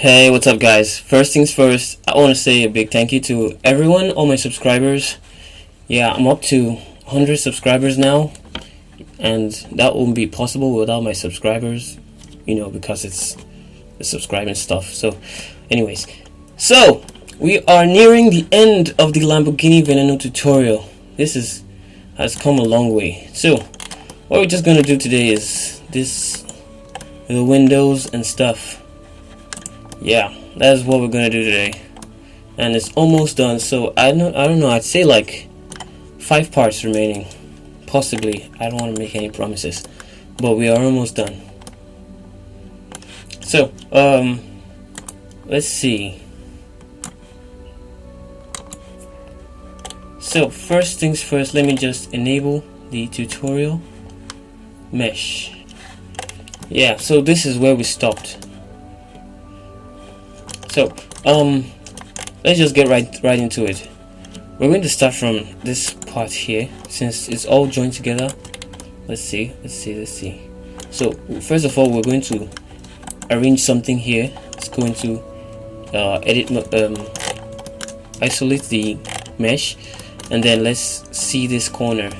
Hey, what's up, guys? First things first, I want to say a big thank you to everyone, all my subscribers. Yeah, I'm up to 100 subscribers now, and that wouldn't be possible without my subscribers, because it's the subscribing stuff. So, anyways, we are nearing the end of the Lamborghini Veneno tutorial. Has come a long way. So, what we're just gonna do today is the windows and stuff. Yeah, that's what we're gonna do today, and it's almost done. So I don't know. I'd say like 5 parts remaining, possibly. I don't want to make any promises, but we are almost done. So let's see. So first things first, let me just enable the tutorial mesh. Yeah, so this is where we stopped. So let's just get right into it. We're going to start from this part here, since it's all joined together. Let's see. So first of all, we're going to arrange something here. Let's go into isolate the mesh, and then let's see this corner.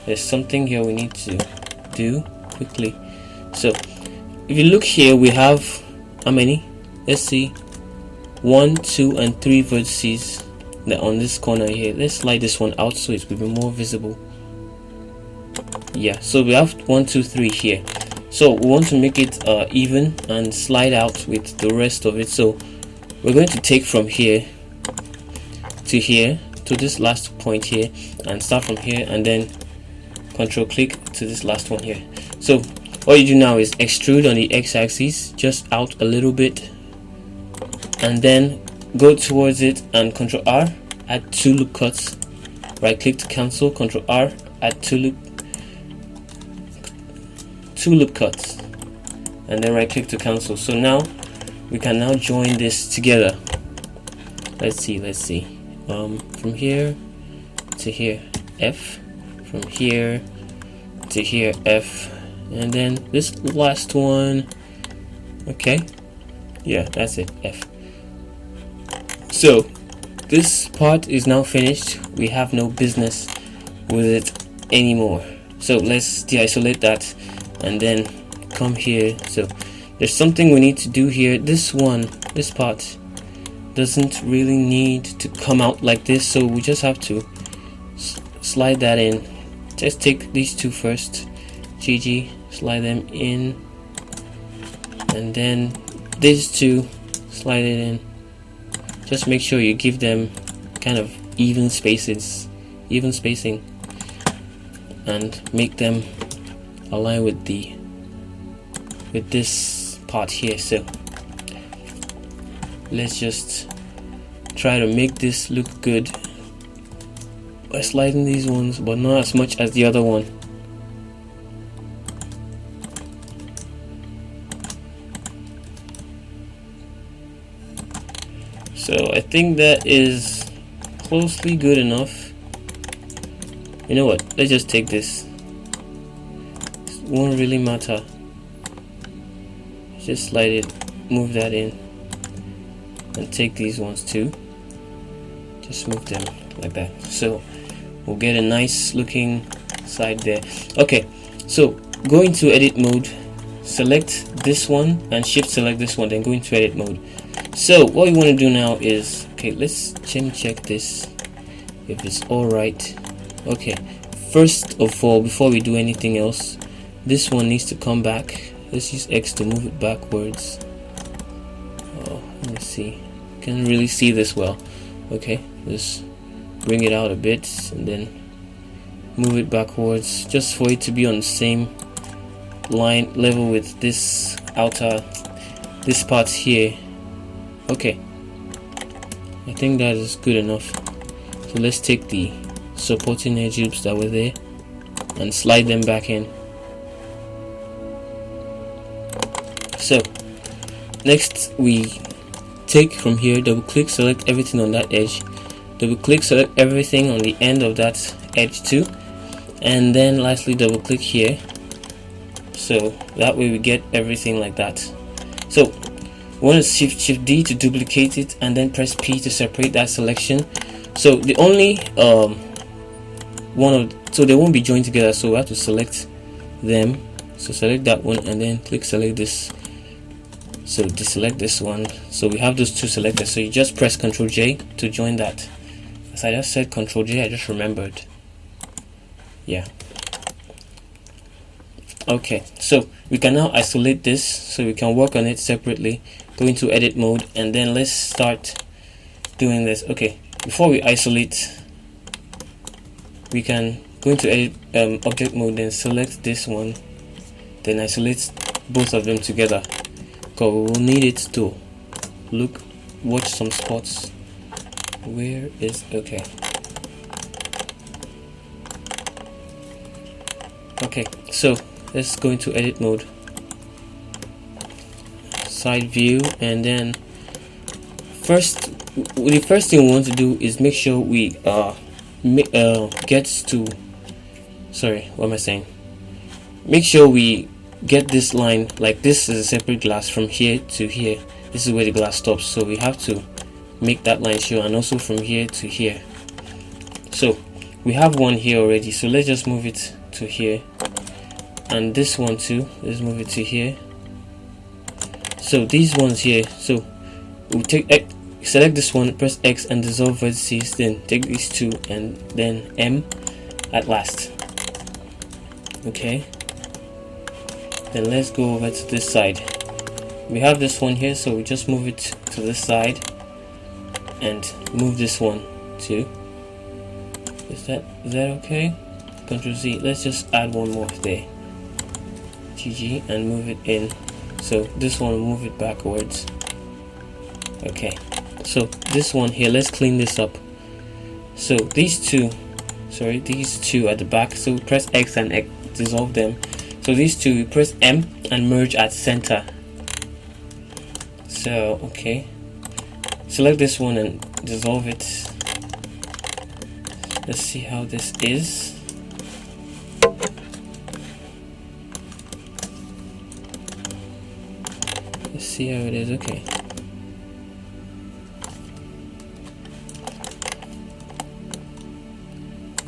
There's something here we need to do quickly. So if you look here, we have how many? Let's see, 1, 2, and 3 vertices on this corner here. Let's slide this one out so it will be more visible. Yeah, so we have 1, 2, 3 here. So we want to make it even and slide out with the rest of it. So we're going to take from here to this last point here, and start from here, and then control click to this last one here. So all you do now is extrude on the x-axis, just out a little bit, and then go towards it and control R, add 2 loop cuts, right click to cancel, control R, add 2 loop cuts, and then right click to cancel. So now we can now join this together. Let's see, from here to here, F, from here to here, F, and then this last one. Okay, yeah, that's it, F. So this part is now finished. We have no business with it anymore. So let's de-isolate that and then come here. So there's something we need to do here. This part doesn't really need to come out like this, so we just have to slide that in. Just take these 2 first, GG, slide them in, and then these 2, slide it in. Just make sure you give them kind of even spacing, and make them align with this part here. So let's just try to make this look good by sliding these ones, but not as much as the other one. So I think that is closely good enough. You know what? Let's just take this. It won't really matter. Just slide it, move that in, and take these ones too. Just move them like that. So we'll get a nice looking side there. Okay, so go into edit mode, select this one, and shift select this one, then go into edit mode. So what we want to do now is, okay, let's check this if it's alright. Okay, first of all, before we do anything else, this one needs to come back. Let's use X to move it backwards. Oh, let me see. Can't really see this well. Okay, just bring it out a bit and then move it backwards, just for it to be on the same line level with this part here. Okay, I think that is good enough. So let's take the supporting edge loops that were there and slide them back in. So next we take from here, double click, select everything on that edge, double click, select everything on the end of that edge too, and then lastly double click here, so that way we get everything like that. So We want to shift D to duplicate it, and then press P to separate that selection. So the only so they won't be joined together, so we have to select them. So select that one and then click select this. So deselect this one. So we have those two selected. So you just press Ctrl J to join that. As I just said Ctrl J, I just remembered. Yeah. Okay, so we can now isolate this, so we can work on it separately. Go into edit mode, and then let's start doing this. Okay, before we isolate, we can go into edit object mode, then select this one, then isolate both of them together, because we will need it to watch some spots. Where is okay so let's go into edit mode, side view, and then the first thing we want to do is make sure we make sure we get this line, like this is a separate glass from here to here. This is where the glass stops, so we have to make that line show, and also from here to here. So we have one here already, so let's just move it to here, and this one too, let's move it to here. So these ones here, so we'll take X, select this one, press X and dissolve vertices, then take these two and then M at last. Okay, then let's go over to this side. We have this one here, so we just move it to this side and move this one too. Is that okay? Ctrl Z. Let's just add one more there. GG, and move it in. So this one, move it backwards. Okay, so this one here, let's clean this up. So these two at the back, so press X and X, dissolve them. So these two, we press M and merge at center. So okay, select this one and dissolve it. Let's see how this is. Let's see how it is. Okay,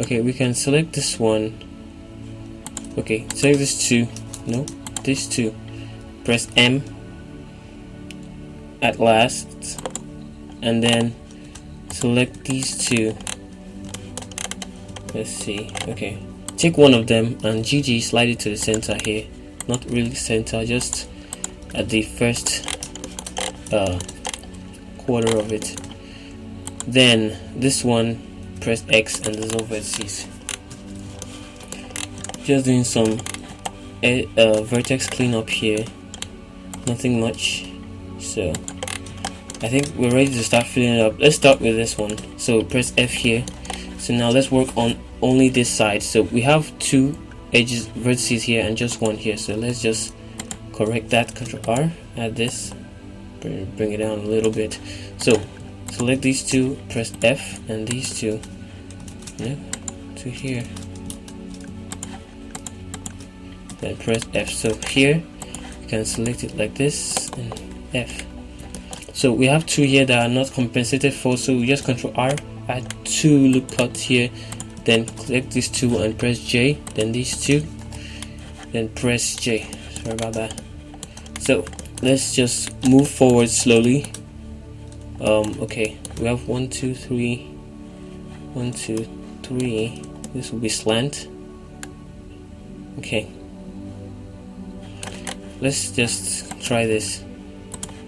okay, we can select this one. Okay, select this two, no, this two, press M at last, and then select these two. Let's see. Okay, take one of them and GG, slide it to the center here. Not really center, just at the first quarter of it. Then this one, press X and dissolve vertices. Just doing some vertex cleanup here, nothing much. So I think we're ready to start filling it up. Let's start with this one, so press F here. So now let's work on only this side. So we have two edges, vertices here, and just one here. So let's just correct that. Ctrl R, add this, bring it down a little bit. So select these two, press F, and these two, yeah, to here, then press F. So here you can select it like this and F. So we have two here that are not compensated for, so we just Ctrl R, add two loop cuts here, then click these two and press J, then these two, then press J. Sorry about that. So let's just move forward slowly. Okay, we have 1 2 3, 1 2 3. This will be slant. Okay, let's just try this.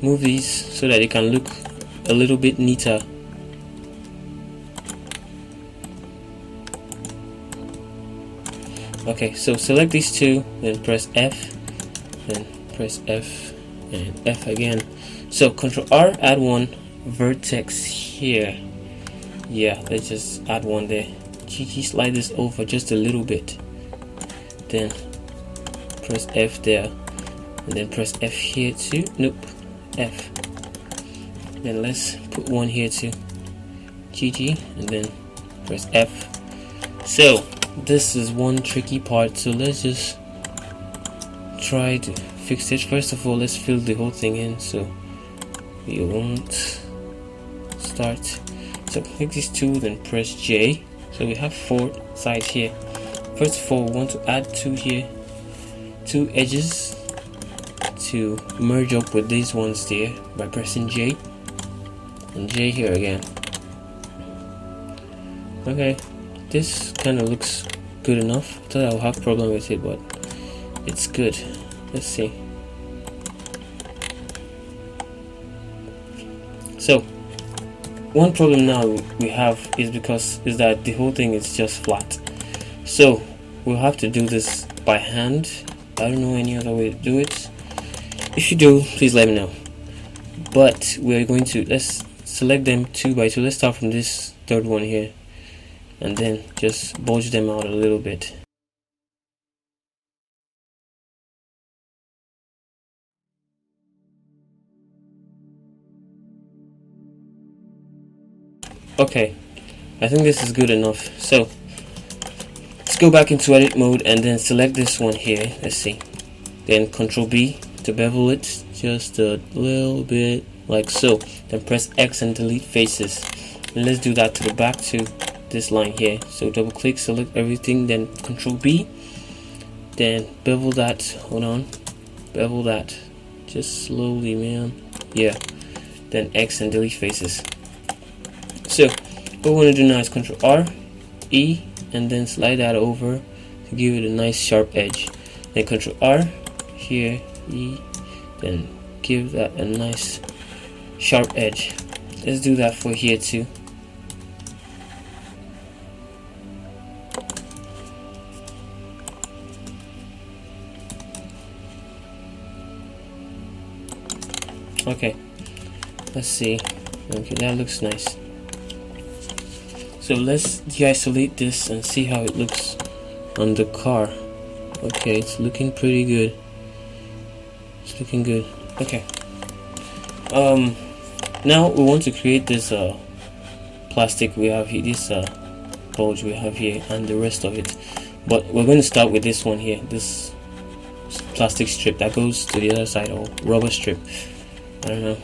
Move these so that it can look a little bit neater. Okay, so select these two, then press F, then press F and F again. So Ctrl R, add one vertex here. Yeah, let's just add one there. GG, slide this over just a little bit, then press F there, and then press F here too. Nope, F. Then let's put one here too. GG, and then press F. So this is one tricky part, so let's just try to fix it. First of all, let's fill the whole thing in. So we won't start. So click these two, then press J. So we have 4 sides here. First of all, we want to add 2 here, 2 edges to merge up with these ones there by pressing J and J here again. Okay, this kind of looks good enough. I thought I'll have problem with it, but it's good. Let's see. So one problem now we have is that the whole thing is just flat. So we'll have to do this by hand. I don't know any other way to do it. If you do, please let me know. But we're going to, let's select them 2 by 2. Let's start from this third one here, and then just bulge them out a little bit. Okay, I think this is good enough. So let's go back into edit mode and then select this one here. Let's see. Then Ctrl B to bevel it just a little bit like so. Then press X and delete faces. And let's do that to the back to this line here. So double click, select everything, then Ctrl B. Then bevel that. Hold on. Bevel that. Just slowly, man. Yeah. Then X and delete faces. So what we want to do now is Ctrl R, E, and then slide that over to give it a nice sharp edge. Then Ctrl R here, E, then give that a nice sharp edge. Let's do that for here too. Okay, let's see. Okay, that looks nice. So let's de-isolate this and see how it looks on the car. Okay, it's looking pretty good. It's looking good. Okay. Now we want to create this plastic we have here, this bulge we have here, and the rest of it. But we're going to start with this one here, this plastic strip that goes to the other side, or rubber strip. I don't know.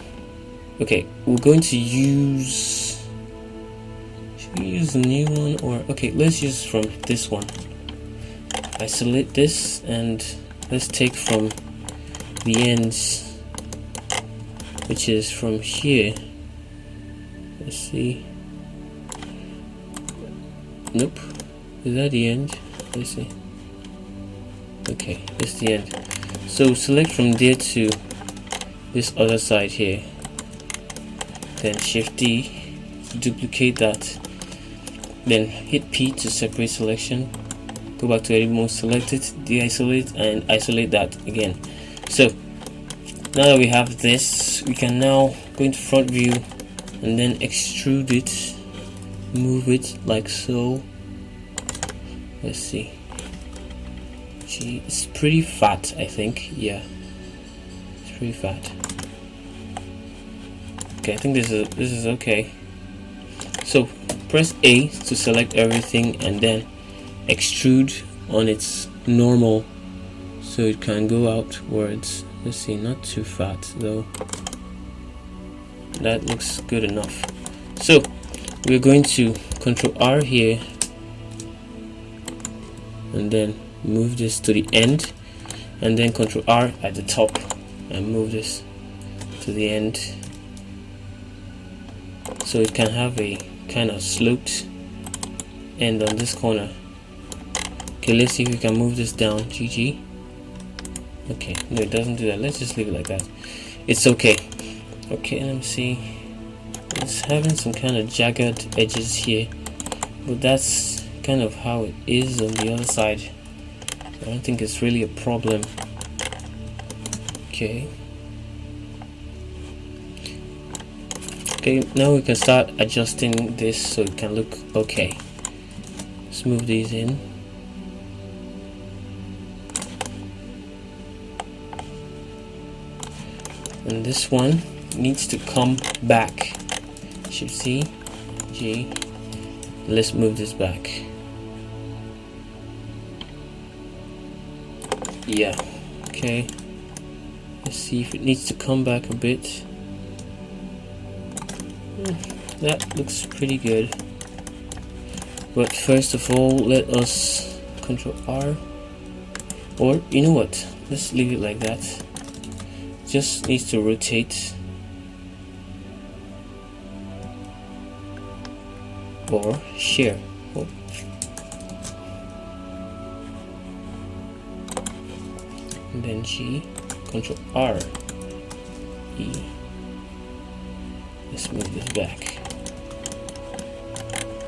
Okay, we're going to use. Should we use the new one, or okay? Let's use from this one. Isolate this and let's take from the ends, which is from here. Let's see. Nope. Is that the end? Let's see. Okay, that's the end. So select from there to this other side here. Then Shift D, duplicate that. Then hit P to separate selection. Go back to edit mode, select it, de-isolate, and isolate that again. So now that we have this, we can now go into front view and then extrude it, move it like so. Let's see. Gee, it's pretty fat, I think. Yeah, it's pretty fat. Okay, I think this is okay. So press A to select everything and then extrude on its normal so it can go outwards. Let's see, not too fat though. That looks good enough. So we're going to Ctrl R here and then move this to the end, and then Ctrl R at the top and move this to the end so it can have a kind of sloped end on this corner. Okay, let's see if we can move this down. GG. Okay, no, it doesn't do that. Let's just leave it like that. It's okay. Okay, let me see. It's having some kind of jagged edges here, but that's kind of how it is on the other side. I don't think it's really a problem. Okay. Okay, now we can start adjusting this so it can look okay. Let's move these in. And this one needs to come back. Shift C, G. Let's move this back. Yeah, okay. Let's see if it needs to come back a bit. That looks pretty good, but first of all, let us Control R, or you know what, let's leave it like that. Just needs to rotate or share. Oh. And then G, Control R, E. Let's move this back.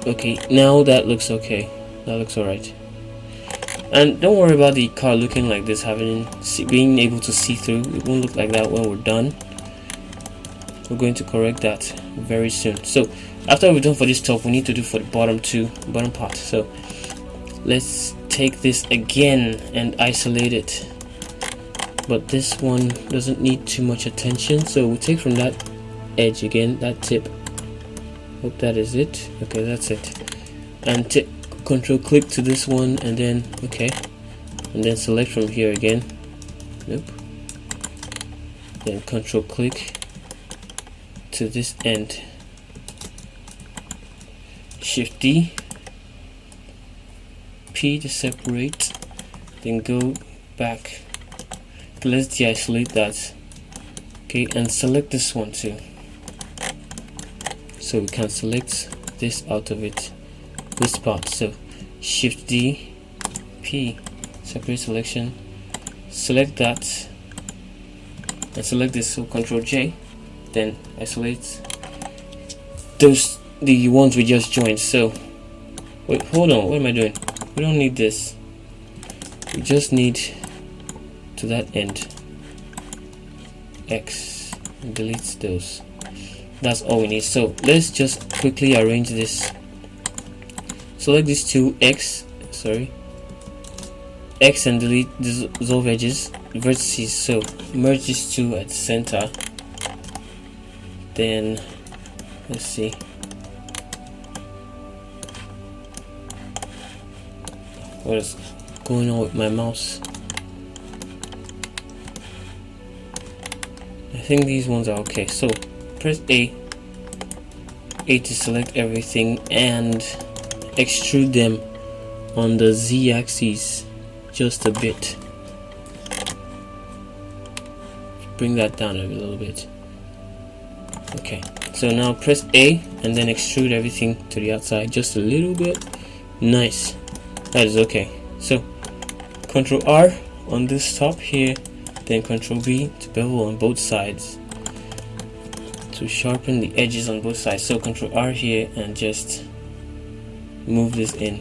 Okay, now that looks okay. That looks alright. And don't worry about the car looking like this, being able to see through. It won't look like that when we're done. We're going to correct that very soon. So after we're done for this top, we need to do for the bottom part. So let's take this again and isolate it. But this one doesn't need too much attention, so we'll take from that edge again, that tip. Hope that is it. Okay, that's it. And control click to this one, and then okay, and then select from here again. Nope. Then control click to this end. Shift D, P to separate, then go back. Let's de-isolate that. Okay, and select this one too. So we can select this out of it, this part. So Shift D, P, separate selection, select that, and select this. So Control J, then isolate those, the ones we just joined. So wait, hold on, what am I doing? We don't need this. We just need to that end. X, and delete those. That's all we need. So let's just quickly arrange this. Select these two X and delete dissolve edges, vertices. So merge these two at the center. Then let's see. What is going on with my mouse? I think these ones are okay. So press A to select everything and extrude them on the Z axis just a bit. Bring that down a little bit. Okay, so now press A and then extrude everything to the outside just a little bit. Nice, that is okay. So Control R on this top here, then Control B to bevel on both sides to sharpen the edges on both sides. So Control R here and just move this in.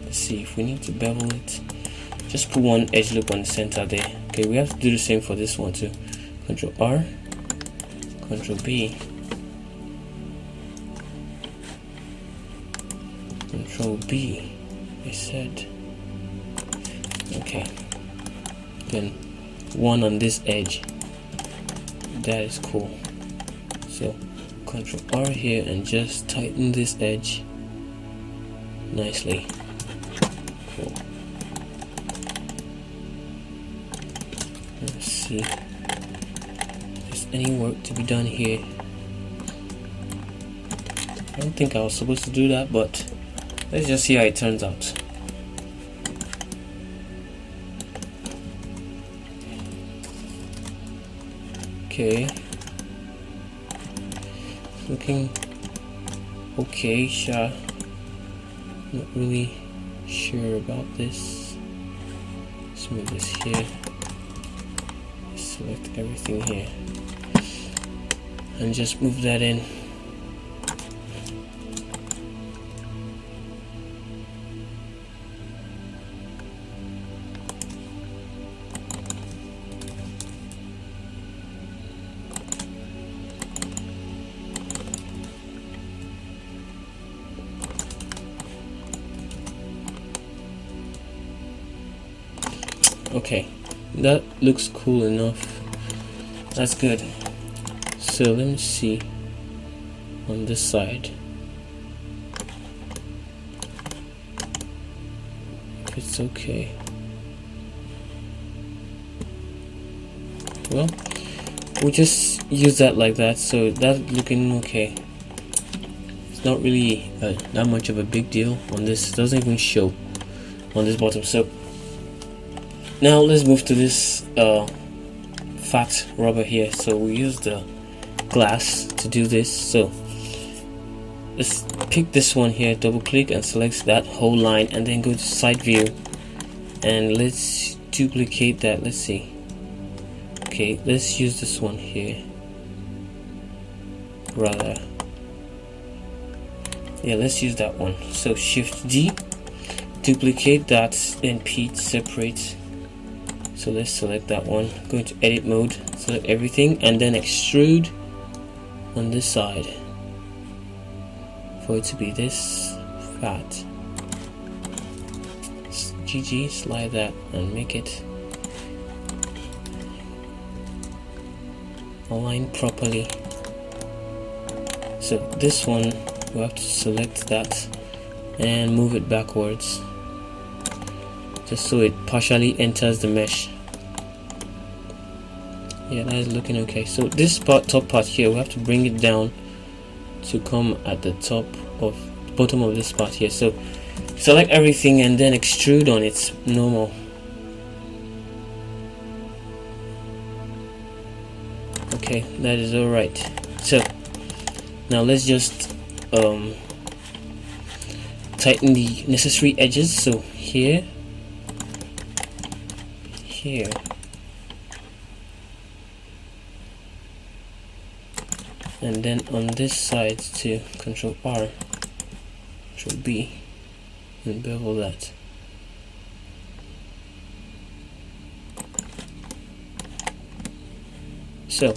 Let's see if we need to bevel it. Just put one edge loop on the center there. Okay, we have to do the same for this one too. Control R, Control B, Control B, I said. Okay, then one on this edge. That is cool. So Control R here and just tighten this edge nicely. Cool. Let's see if there's any work to be done here. I don't think I was supposed to do that, but let's just see how it turns out. Okay, looking okay, sure. Not really sure about this. Let's move this here. Select everything here and just move that in. Okay, that looks cool enough. That's good. So let me see on this side if it's okay. Well, we'll just use that like that. So that's looking okay. it's not really that much of a big deal on this. It doesn't even show on this bottom. So now let's move to this fat rubber here. So we use the glass to do this. So let's pick this one here, double click and select that whole line, and then go to side view and let's duplicate that. Let's see. Okay, let's use this one here. Rather, yeah, let's use that one. So shift D, duplicate that, then P, separate. So let's select that one, go into edit mode, select everything, and then extrude on this side for it to be this fat. GG, slide that and make it align properly. So this one we have to select that and move it backwards just so it partially enters the mesh. Yeah, that is looking okay. So this part, top part here, we have to bring it down to come at the top of bottom of this part here. So select everything and then extrude on its normal. Okay, that is all right. So now let's just tighten the necessary edges. So here, and then on this side too, Control R, Control B, and bevel that. So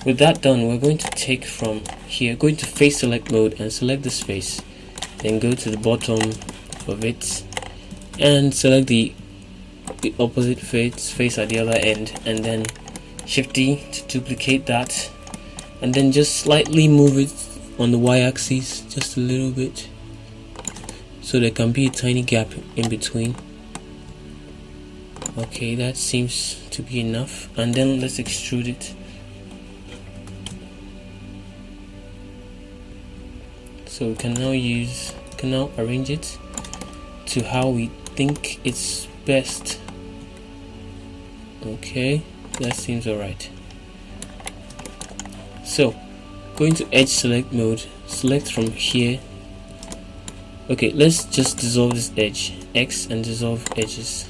with that done, we're going to take from here, going to face select mode and select this face, then go to the bottom of it and select the opposite face at the other end, and then shift D to duplicate that, and then just slightly move it on the y-axis just a little bit so there can be a tiny gap in between. Okay, that seems to be enough, and then let's extrude it. So we can now arrange it to how we think it's best. Okay, that seems alright. So going to edge select mode, select from here. Okay, let's just dissolve this edge, X, and dissolve edges,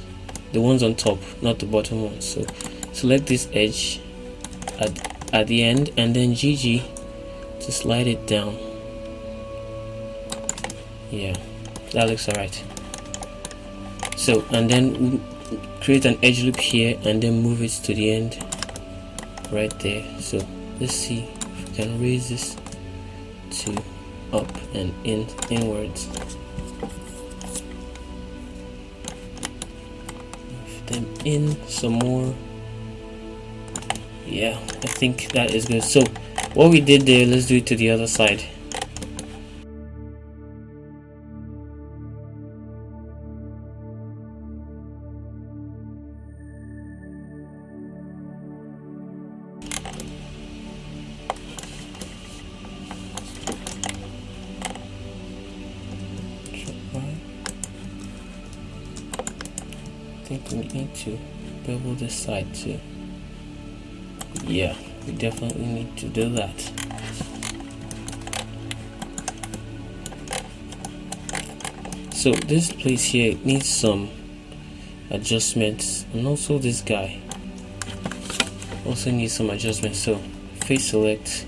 the ones on top, not the bottom ones. So select this edge at the end, and then GG to slide it down. Yeah, that looks alright. So, and then create an edge loop here and then move it to the end right there. So let's see if we can raise this to up and inwards. Move them in some more. Yeah, I think that is good. So what we did there, let's do it to the other side. I think we need to bevel this side too. Yeah, we definitely need to do that. So this place here needs some adjustments, and also this guy also needs some adjustments. So face select,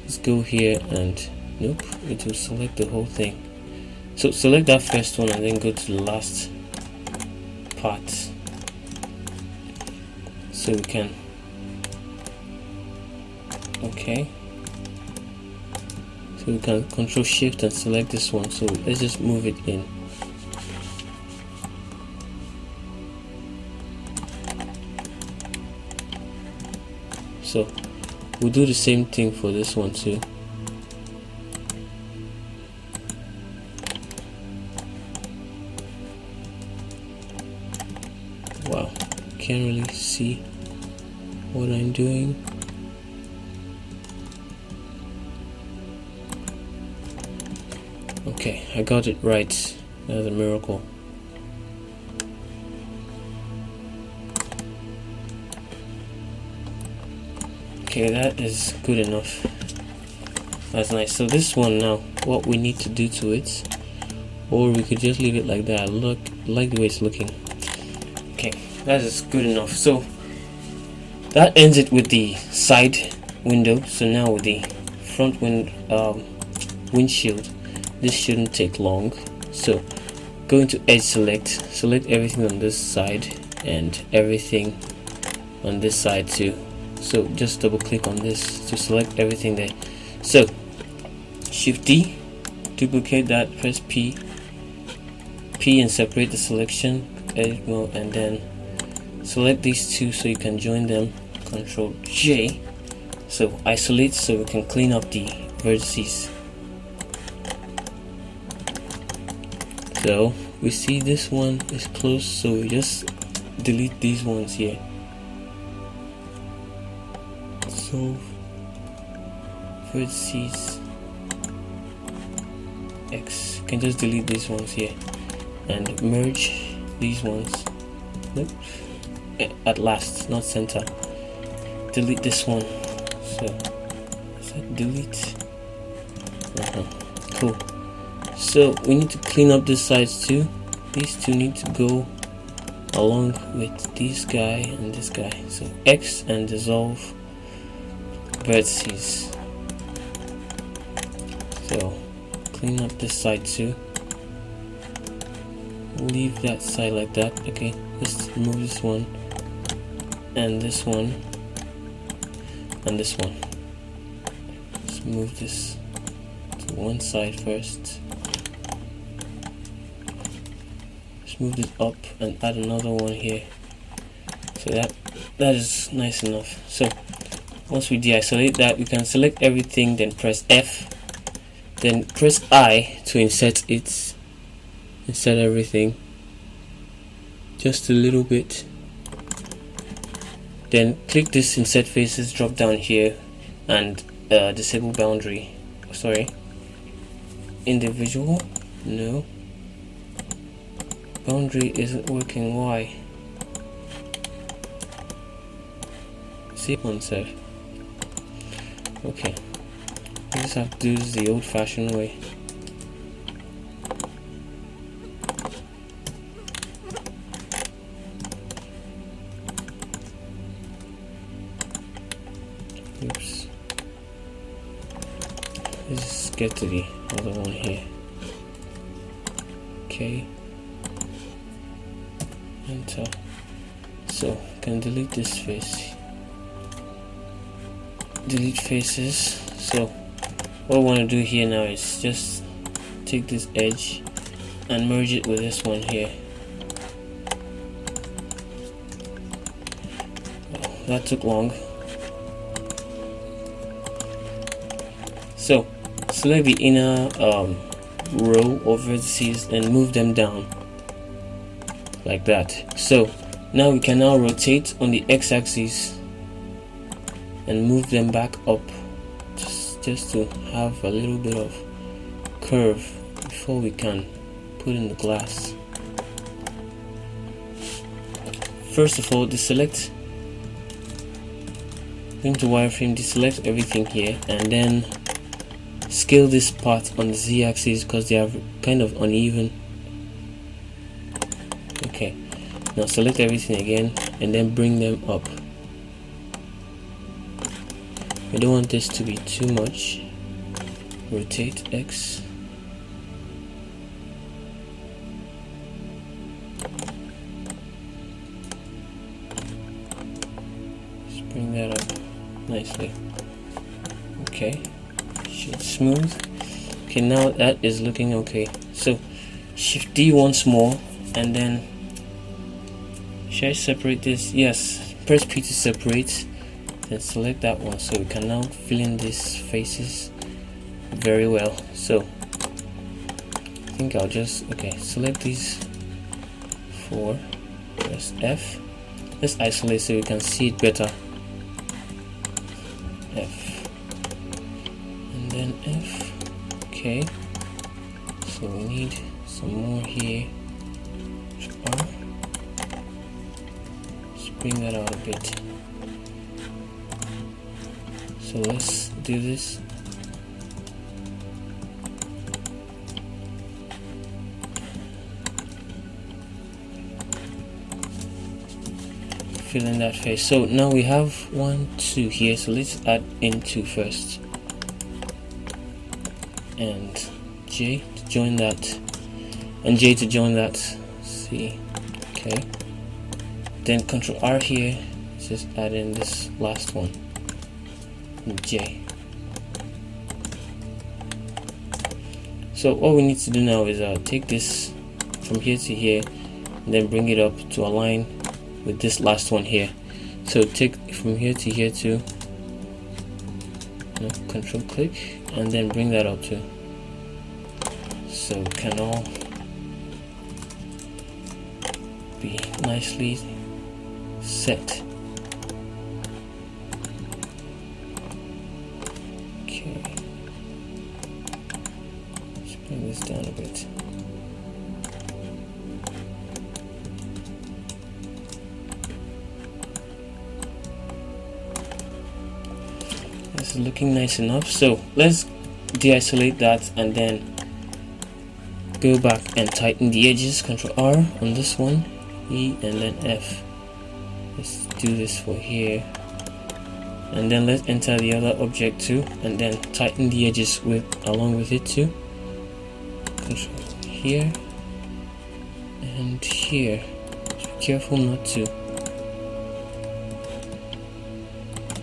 let's go here and nope, it will select the whole thing. So select that first one and then go to the last part, so we can, okay, so we can control shift and select this one. So let's just move it in. So we'll do the same thing for this one too. Wow, can't really see what I'm doing. Okay, I got it right. That's a miracle. Okay, that is good enough. That's nice. So this one now, what we need to do to it, or we could just leave it like that. Look, like the way it's looking. Okay, that is good enough. So that ends it with the side window. So now with the front windshield, this shouldn't take long. So go into edge select everything on this side and everything on this side too. So just double click on this to select everything there. So Shift D, duplicate that, press P and separate the selection, edit mode, and then select these two so you can join them. Control J, so isolate so we can clean up the vertices. So we see this one is close, so we just delete these ones here. So vertices X, you can just delete these ones here and merge these ones. Nope. At last, not center. Delete this one. So delete. Cool. So we need to clean up this sides too. These two need to go along with this guy and this guy. So X and dissolve vertices. So clean up this side too. Leave that side like that. Okay, let's remove this one and this one and this one. Let's move this to one side first. Let's move this up and add another one here. So that is nice enough. So once we deisolate that, we can select everything, then press F, then press I to insert everything just a little bit. Then click this insert faces drop down here and disable boundary. Sorry, individual. No, boundary isn't working. Why? See one sec. Okay, we just have to do this the old-fashioned way. Oops. Let's just get to the other one here. Okay. Enter. So can delete this face. Delete faces. So what I want to do here now is just take this edge and merge it with this one here. Oh, that took long. So select the inner row of vertices and move them down like that. So now we can now rotate on the x-axis and move them back up just to have a little bit of curve before we can put in the glass. First of all, deselect, go into wireframe, deselect everything here, and then scale this part on the z-axis because they are kind of uneven. Okay, now select everything again and then bring them up. I don't want this to be too much. Rotate X. Just bring that up nicely. Okay, should smooth. Okay, now that is looking okay. So Shift D once more, and then should I separate this? Yes, press P to separate. Then select that one so we can now fill in these faces very well. So I think I'll just select these four, press F, let's isolate so we can see it better. F and then F. Okay, So we need some more here. Let's bring that out a bit. So let's do this. Fill in that face. So now we have 1, 2 here. So let's add in 2 first. And J to join that. And J to join that. C. Okay. Then Control R here. Just add in this last one. J. So all we need to do now is take this from here to here, and then bring it up to align with this last one here. So take from here to here too. Control click, and then bring that up too. So can all be nicely set. Bring this down a bit. This is looking nice enough. So let's de-isolate that and then go back and tighten the edges. Control R on this one, E, and then F. Let's do this for here. And then let's enter the other object too, and then tighten the edges along with it too. Control here and here. Just be careful not to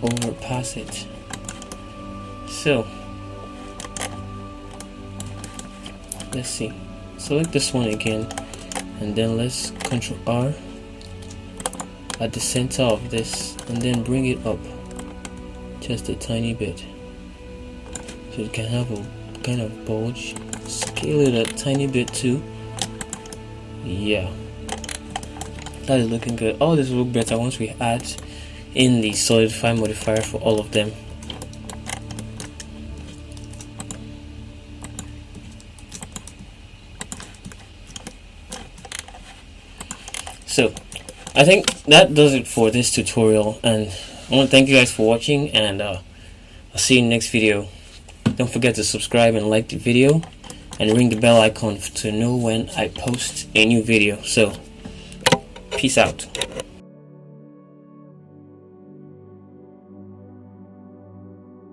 overpass it. So let's see. Select this one again, and then let's Control R at the center of this, and then bring it up just a tiny bit, so it can have a kind of bulge. Scale it a tiny bit too. Yeah, that is looking good. All this will look better once we add in the solidify modifier for all of them. So I think that does it for this tutorial, and I want to thank you guys for watching, and I'll see you in the next video. Don't forget to subscribe and like the video, and ring the bell icon to know when I post a new video. So peace out.